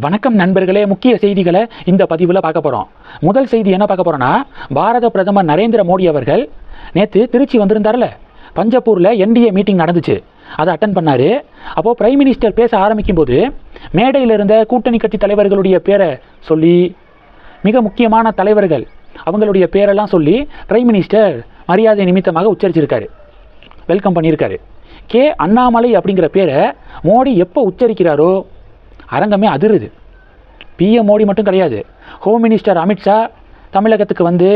வணக்கம் நண்பர்களே, முக்கிய செய்திகளை இந்த பதிவில் பார்க்க போகிறோம். முதல் செய்தி என்ன பார்க்க போகிறோன்னா, பாரத பிரதமர் நரேந்திர மோடி அவர்கள் நேற்று திருச்சி வந்திருந்தார்ல, பஞ்சப்பூரில் என்டிஏ மீட்டிங் நடந்துச்சு, அதை அட்டன் பண்ணார். அப்போது பிரைம் மினிஸ்டர் பேச ஆரம்பிக்கும் போது மேடையில் இருந்த கூட்டணி கட்சி தலைவர்களுடைய பேரை சொல்லி, மிக முக்கியமான தலைவர்கள் அவங்களுடைய பேரெல்லாம் சொல்லி பிரைம் மினிஸ்டர் மரியாதை நிமித்தமாக உச்சரிச்சிருக்காரு, வெல்கம் பண்ணியிருக்காரு. கே அண்ணாமலை அப்படிங்கிற பேரை மோடி எப்போ உச்சரிக்கிறாரோ அரங்கமே அதிருது. பிஎம் மோடி மட்டும் கிடையாது, ஹோம் மினிஸ்டர் அமித்ஷா தமிழகத்துக்கு வந்து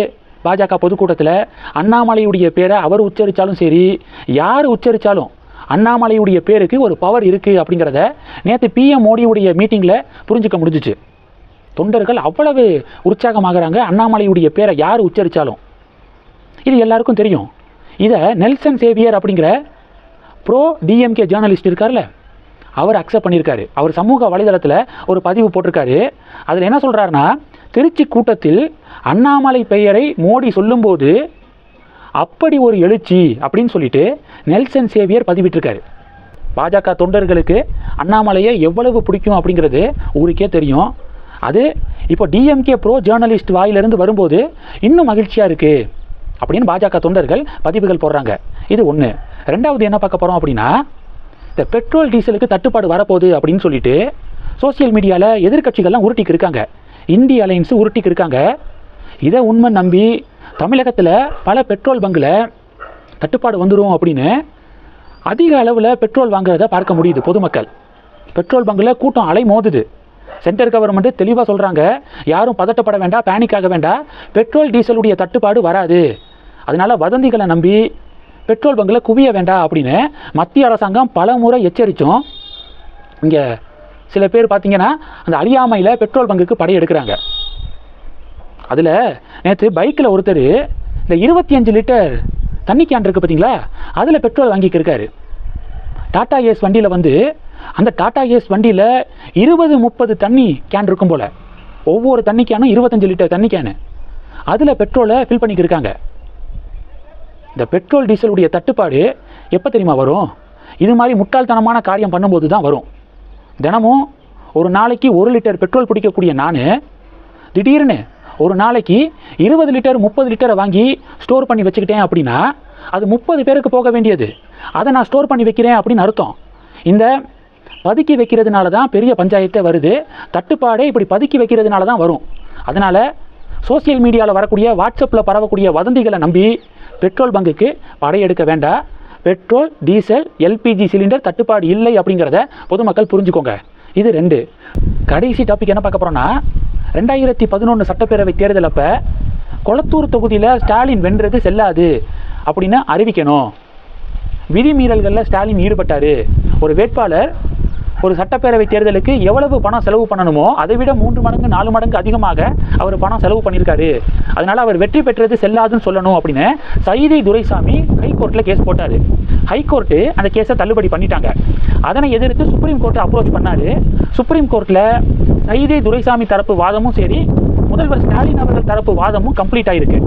பாஜக பொதுக்கூட்டத்தில் அண்ணாமலையுடைய பேரை அவர் உச்சரித்தாலும் சரி, யார் உச்சரித்தாலும் அண்ணாமலையுடைய பேருக்கு ஒரு பவர் இருக்குது அப்படிங்கிறத நேற்று பிஎம் மோடியுடைய மீட்டிங்கில் புரிஞ்சுக்க முடிஞ்சிச்சு. தொண்டர்கள் அவ்வளவு உற்சாகமாகறாங்க, அண்ணாமலையுடைய பேரை யார் உச்சரித்தாலும். இது எல்லாருக்கும் தெரியும். இதை நெல்சன் சேவியர் அப்படிங்கிற ப்ரோ டிஎம்கே ஜேர்னலிஸ்ட் இருக்கார்ல, அவர் அக்செப்ட் பண்ணியிருக்காரு. அவர் சமூக வலைதளத்தில் ஒரு பதிவு போட்டிருக்காரு. அதில் என்ன சொல்கிறாருன்னா, திருச்சி கூட்டத்தில் அண்ணாமலை பெயரை மோடி சொல்லும்போது அப்படி ஒரு எழுச்சி அப்படின்னு சொல்லிட்டு நெல்சன் சேவியர் பதிவிட்டிருக்காரு. பாஜக தொண்டர்களுக்கு அண்ணாமலையை எவ்வளவு பிடிக்கும் அப்படிங்கிறது ஊருக்கே தெரியும். அது இப்போ டிஎம்கே ப்ரோ ஜேர்னலிஸ்ட் வாயிலிருந்து வரும்போது இன்னும் மகிழ்ச்சியாக இருக்குது அப்படின்னு பாஜக தொண்டர்கள் பதிவுகள் போடுறாங்க. இது ஒன்று. ரெண்டாவது என்ன பார்க்க போகிறோம் அப்படின்னா, இந்த பெட்ரோல் டீசலுக்கு தட்டுப்பாடு வரப்போகுது அப்படின்னு சொல்லிட்டு சோசியல் மீடியாவில் எதிர்கட்சிகள்லாம் உருட்டிக்கு இருக்காங்க, இந்திய அலையன்ஸு உருட்டிக்கு இருக்காங்க. இதை உண்மை நம்பி தமிழகத்தில் பல பெட்ரோல் பங்கில் தட்டுப்பாடு வந்துடும் அப்படின்னு அதிக அளவில் பெட்ரோல் வாங்குறத பார்க்க முடியுது. பொதுமக்கள் பெட்ரோல் பங்கில் கூட்டம் அலை மோதுது. சென்ட்ரல் கவர்மெண்ட்டு தெளிவாக சொல்கிறாங்க, யாரும் பதட்டப்பட வேண்டாம், பேனிக் ஆக வேண்டாம், பெட்ரோல் டீசலுடைய தட்டுப்பாடு வராது, அதனால் வதந்திகளை நம்பி பெட்ரோல் பங்கில் குவிய வேண்டாம் அப்படின்னு மத்திய அரசாங்கம் பல முறை எச்சரித்தோம். இங்கே சில பேர் பார்த்தீங்கன்னா அந்த அறியாமையில் பெட்ரோல் பங்குக்கு படையெடுக்கிறாங்க. அதில் நேற்று பைக்கில் ஒருத்தர் இந்த 25 லிட்டர் தண்ணி கேன் இருக்குது பார்த்தீங்களா, அதில் பெட்ரோல் வாங்கிக்கு இருக்காரு. டாடா ஏஸ் வண்டியில் வந்து அந்த டாடா ஏஸ் வண்டியில் 20-30 தண்ணி கேன் இருக்கும் போல், ஒவ்வொரு தண்ணி கேனும் 25 லிட்டர் தண்ணி கேனு, அதில் பெட்ரோலை ஃபில் பண்ணிக்கிருக்காங்க. இந்த பெட்ரோல் டீசலுடைய தட்டுப்பாடு எப்போ தெரியுமா வரும்? இது மாதிரி முட்டாள்தனமான காரியம் பண்ணும்போது தான் வரும். தினமும் ஒரு நாளைக்கு 1 லிட்டர் பெட்ரோல் பிடிக்கக்கூடிய நான் திடீர்னு ஒரு நாளைக்கு 20 லிட்டர் 30 லிட்டரை வாங்கி ஸ்டோர் பண்ணி வச்சுக்கிட்டேன் அப்படின்னா அது 30 பேருக்கு போக வேண்டியது, அதை நான் ஸ்டோர் பண்ணி வைக்கிறேன் அப்படின்னு அர்த்தம். இந்த பதுக்கி வைக்கிறதுனால தான் பெரிய பஞ்சாயத்தே வருது. தட்டுப்பாடே இப்படி பதுக்கி வைக்கிறதுனால தான் வரும். அதனால் சோசியல் மீடியாவில் வரக்கூடிய, வாட்ஸ்அப்பில் பரவக்கூடிய வதந்திகளை நம்பி பெட்ரோல் பங்குக்கு படையெடுக்க வேண்டாம். பெட்ரோல், டீசல், எல்பிஜி சிலிண்டர் தட்டுப்பாடு இல்லை அப்படிங்கிறத பொதுமக்கள் புரிஞ்சுக்கோங்க. இது 2. கடைசி டாபிக் என்ன பார்க்க போகிறோன்னா, 2011 சட்டப்பேரவை தேர்தல் அப்போ கொளத்தூர் தொகுதியில் ஸ்டாலின் வென்றது செல்லாது அப்படின்னு அறிவிக்கணும். விதிமீறல்களில் ஸ்டாலின் ஈடுபட்டார். ஒரு வேட்பாளர் ஒரு சட்டப்பேரவை தேர்தலுக்கு எவ்வளவு பணம் செலவு பண்ணணுமோ அதை விட 3 மடங்கு 4 மடங்கு அதிகமாக அவர் பணம் செலவு பண்ணியிருக்காரு, அதனால் அவர் வெற்றி பெற்றது செல்லாதுன்னு சொல்லணும் அப்படின்னு சைதை துரைசாமி ஹைகோர்ட்டில் கேஸ் போட்டார். ஹைகோர்ட்டு அந்த கேஸை தள்ளுபடி பண்ணிட்டாங்க. அதனை எதிர்த்து சுப்ரீம் கோர்ட்டை அப்ரோச் பண்ணார். சுப்ரீம் கோர்ட்டில் சைதை துரைசாமி தரப்பு வாதமும் சரி, முதல்வர் ஸ்டாலின் அவர்கள் தரப்பு வாதமும் கம்ப்ளீட் ஆகிருக்கு.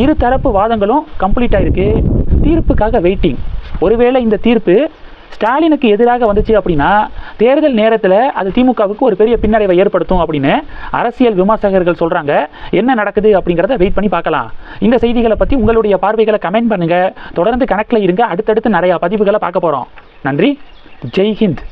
இரு தரப்பு வாதங்களும் கம்ப்ளீட் ஆகிருக்கு. தீர்ப்புக்காக வெயிட்டிங். ஒருவேளை இந்த தீர்ப்பு ஸ்டாலினுக்கு எதிராக வந்துச்சு அப்படின்னா தேர்தல் நேரத்தில் அது திமுகவுக்கு ஒரு பெரிய பின்னடைவை ஏற்படுத்தும் அப்படின்னு அரசியல் விமர்சகர்கள் சொல்கிறாங்க. என்ன நடக்குது அப்படிங்கிறத வெயிட் பண்ணி பார்க்கலாம். இந்த செய்திகளை பற்றி உங்களுடைய பார்வைகளை கமெண்ட் பண்ணுங்கள். தொடர்ந்து கணக்கில் இருங்க. அடுத்தடுத்து நிறையா பதிவுகளை பார்க்க போகிறோம். நன்றி. ஜெய் ஹிந்த்.